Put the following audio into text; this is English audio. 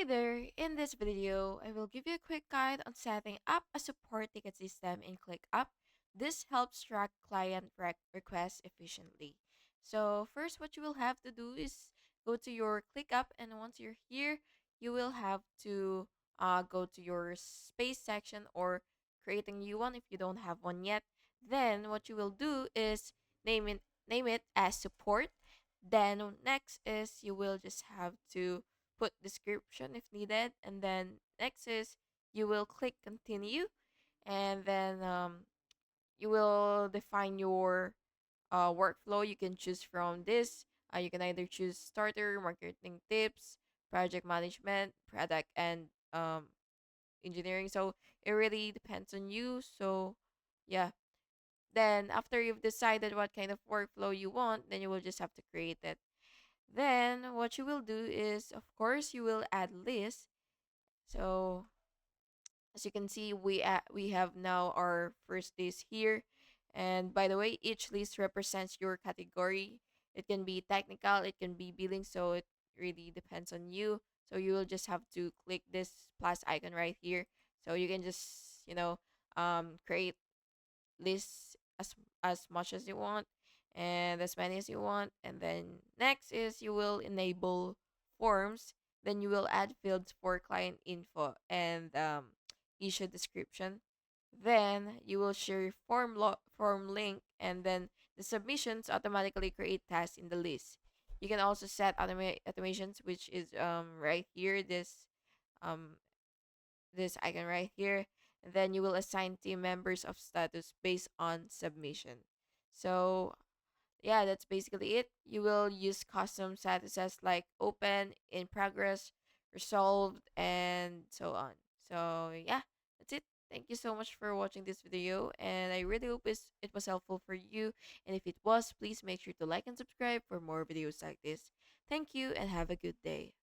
Hi there! In this video, I will give you a quick guide on setting up a support ticket system in ClickUp. This helps track client requests efficiently. So first, what you will have to do is go to your ClickUp, and once you're here, you will have to go to your space section or create a new one if you don't have one yet. Then what you will do is name it name it as support. Then next is you will just have to put description if needed, and then next is you will click continue, and then you will define your workflow. You can choose from this. You can either choose starter, marketing tips, project management, product, and engineering. So it really depends on you. So yeah, then after you've decided what kind of workflow you want, then you will just have to create it. Then what you will do is, of course, you will add list. So as you can see, we have now our first list here. And by the way, each list represents your category. It can be technical, it can be billing, so it really depends on you. So you will just have to click this plus icon right here. So you can just, create lists as much as you want and as many as you want. And then next is you will enable forms. Then you will add fields for client info and issue description. Then you will share form link, and then the submissions automatically create tasks in the list. You can also set automations, which is right here, um this icon right here. And then you will assign team members of status based on submission. So yeah, that's basically it. You will use custom statuses like open, in progress, resolved, and so on. So yeah, that's it. Thank you so much for watching this video, and I really hope it was helpful for you. And if it was, please make sure to like and subscribe for more videos like this. Thank you and have a good day.